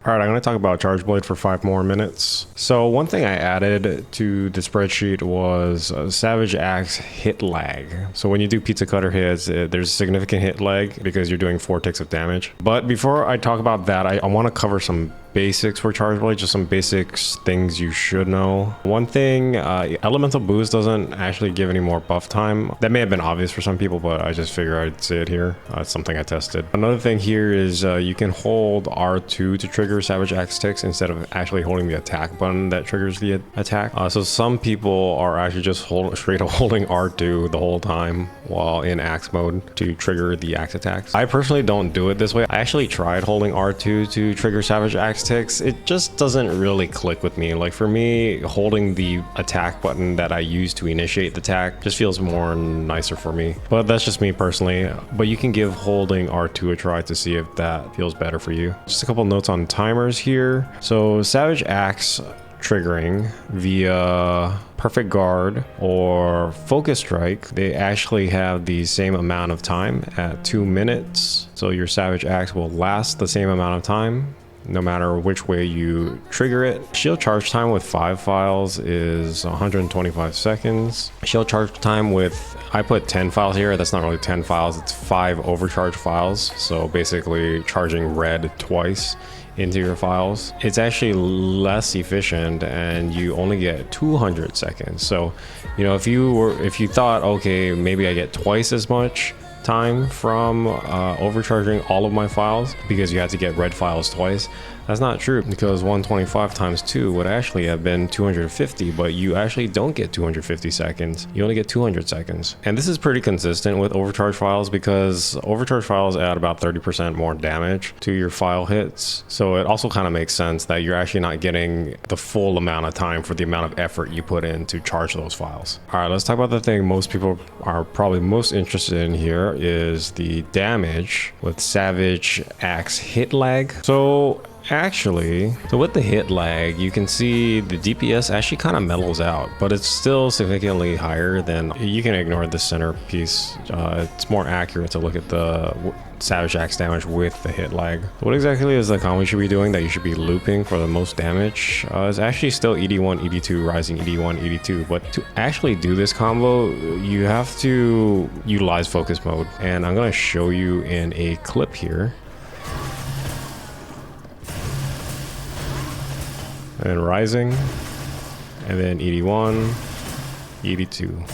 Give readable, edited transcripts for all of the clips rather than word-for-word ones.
All right, I'm going to talk about Charge Blade for 5 more minutes. So one thing I added to the spreadsheet was Savage Axe hit lag. So when you do Pizza Cutter hits, there's significant hit lag because you're doing 4 ticks of damage. But before I talk about that, I want to cover some basics for Charge Blade, just some basics things you should know. One thing, Elemental Boost doesn't actually give any more buff time. That may have been obvious for some people, but I just figure I'd say it here. It's something I tested. Another thing here is you can hold R2 to trigger Savage Axe ticks instead of actually holding the attack button that triggers the attack. So some people are actually just straight up holding R2 the whole time while in axe mode to trigger the axe attacks. I personally don't do it this way. I actually tried holding R2 to trigger Savage Axe ticks. It just doesn't really click with me. Like for me, holding the attack button that I use to initiate the attack just feels more nicer for me. But that's just me personally. But you can give holding R2 a try to see if that feels better for you. Just a couple notes on timers here. So Savage Axe triggering via Perfect Guard or Focus Strike, they actually have the same amount of time at 2 minutes. So your Savage Axe will last the same amount of time no matter which way you trigger it. Shield charge time with 5 files is 125 seconds. Shield charge time with, I put 10 files here. That's not really 10 files, it's 5 overcharge files. So basically charging red twice into your files. It's actually less efficient and you only get 200 seconds. So, you know, if you thought, okay, maybe I get twice as much time from overcharging all of my files because you had to get red files twice. That's not true, because 125 times 2 would actually have been 250, but you actually don't get 250 seconds. You only get 200 seconds. And this is pretty consistent with overcharge files because overcharge files add about 30% more damage to your file hits. So it also kind of makes sense that you're actually not getting the full amount of time for the amount of effort you put in to charge those files. All right, let's talk about the thing most people are probably most interested in here is the damage with Savage Axe hit lag. So with the hit lag, you can see the DPS actually kind of mellows out, but it's still significantly higher than, you can ignore the center piece. It's more accurate to look at the Savage Axe damage with the hit lag. What exactly is the combo you should be doing that you should be looping for the most damage? It's actually still ED1, ED2, Rising ED1, ED2, but to actually do this combo, you have to utilize focus mode, and I'm going to show you in a clip here. And then Rising, and then ED1, ED2.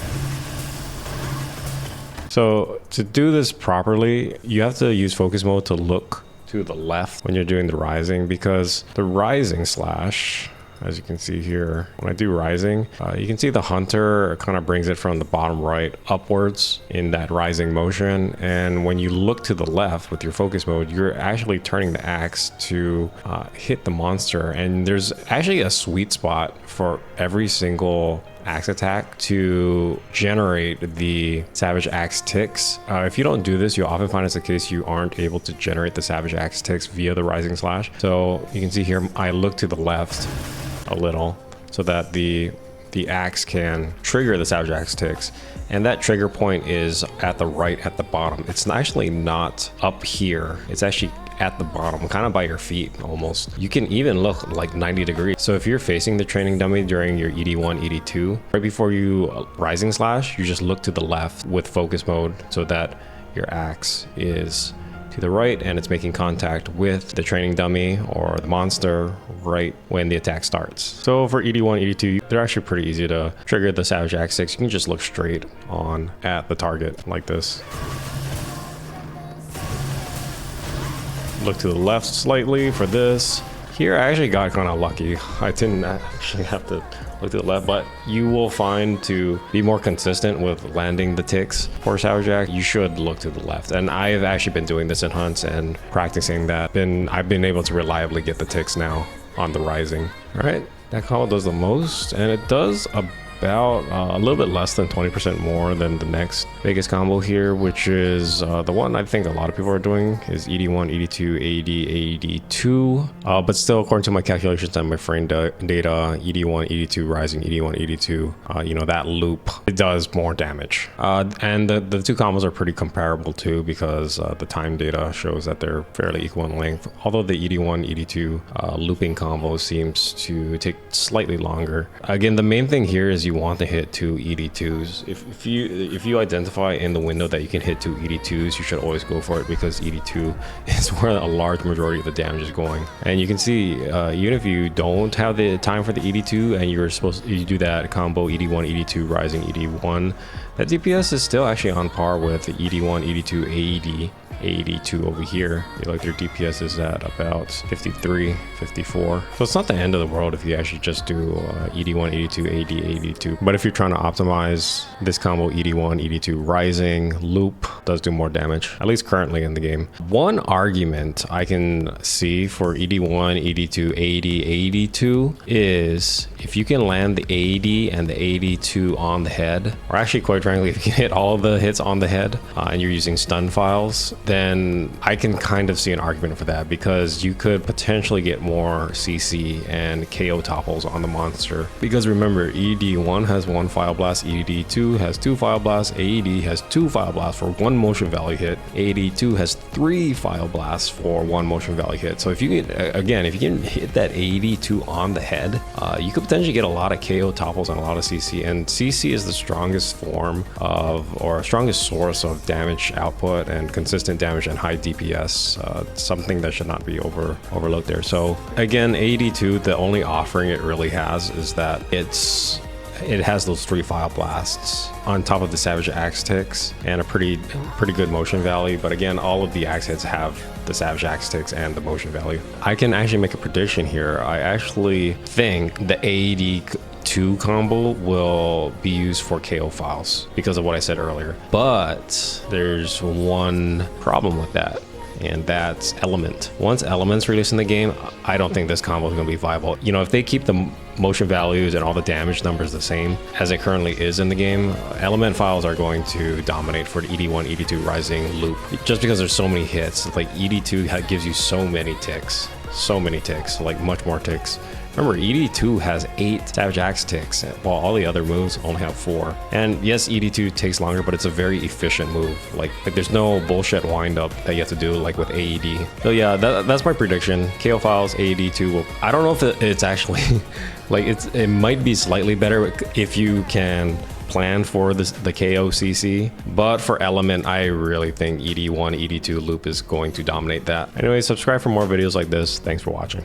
So to do this properly, you have to use focus mode to look to the left when you're doing the Rising, because the Rising slash, as you can see here, when I do Rising, you can see the Hunter kind of brings it from the bottom right upwards in that Rising motion. And when you look to the left with your focus mode, you're actually turning the axe to hit the monster. And there's actually a sweet spot for every single axe attack to generate the Savage Axe ticks. If you don't do this, you'll often find it's the case you aren't able to generate the Savage Axe ticks via the Rising slash. So you can see here, I look to the left a little so that the axe can trigger the Savage Axe ticks, and that trigger point is at the right at the bottom. It's actually not up here, it's actually at the bottom, kind of by your feet almost. You can even look like 90 degrees. So if you're facing the training dummy during your ED1, ED2, right before you Rising slash, you just look to the left with focus mode so that your axe is to the right and it's making contact with the training dummy or the monster right when the attack starts. So for ED1, ED2, they're actually pretty easy to trigger the Savage Axe 6. You can just look straight on at the target like this. Look to the left slightly for this. Here I actually got kind of lucky. I didn't actually have to look to the left, but you will find to be more consistent with landing the ticks for Savage Axe, you should look to the left. And I've actually been doing this in hunts and practicing that. I've been able to reliably get the ticks now on the Rising. All right, that combo does the most, and it does about a little bit less than 20% more than the next biggest combo here, which is the one I think a lot of people are doing is ED1, ED2, AD, AD2. But still, according to my calculations and my frame data, ED1, ED2 rising, ED1, ED2, you know, that loop, it does more damage. And the two combos are pretty comparable too, because the time data shows that they're fairly equal in length, although the ED1, ED2 looping combo seems to take slightly longer. Again, the main thing here is you want to hit 2 ED2s. If you identify in the window that you can hit 2 ED2s, you should always go for it, because ED2 is where a large majority of the damage is going. And you can see, even if you don't have the time for the ED2 and you do that combo ED1, ED2 rising, ED1, that DPS is still actually on par with the ED1, ED2, AD2 over here. Like their DPS is at about 53, 54. So it's not the end of the world if you actually just do ED1, ED2, AD, AD2. But if you're trying to optimize this combo, ED1, ED2 rising, loop does do more damage, at least currently in the game. One argument I can see for ED1, ED2, AD, AD2 is if you can land the AD and the AD2 on the head, or actually quite frankly, if you can hit all the hits on the head and you're using stun files, then I can kind of see an argument for that, because you could potentially get more CC and KO topples on the monster. Because remember, ED1 has 1 File Blast, ED2 has 2 File Blasts, AD has 2 File Blasts for 1 motion value hit, AD2 has 3 File Blasts for 1 motion value hit. So if you can, again, if you can hit that AD2 on the head, you could potentially get a lot of KO topples and a lot of CC. And CC is the strongest form of, or strongest source of damage output and consistent damage and high DPS, something that should not be overlooked there. So again, AD2, the only offering it really has is that it has those 3 File Blasts on top of the Savage Axe ticks and a pretty good motion value. But again, all of the axe hits have the Savage Axe ticks and the motion value. I can actually make a prediction here. I actually think the AD2 combo will be used for KO files because of what I said earlier. But there's one problem with that, and that's Element. Once Element's released in the game, I don't think this combo is going to be viable. You know, if they keep the motion values and all the damage numbers the same as it currently is in the game, Element files are going to dominate for the ED1, ED2 rising loop, just because there's so many hits. Like ED2 gives you so many ticks, like much more ticks. Remember, ED2 has 8 Savage Axe ticks, while all the other moves only have 4. And yes, ED2 takes longer, but it's a very efficient move. Like there's no bullshit wind up that you have to do like with AED. So yeah, that's my prediction. KO files, AED2 will, I don't know if it's actually like it might be slightly better if you can plan for the KO CC, but for Element, I really think ED1, ED2 loop is going to dominate that. Anyway, subscribe for more videos like this. Thanks for watching.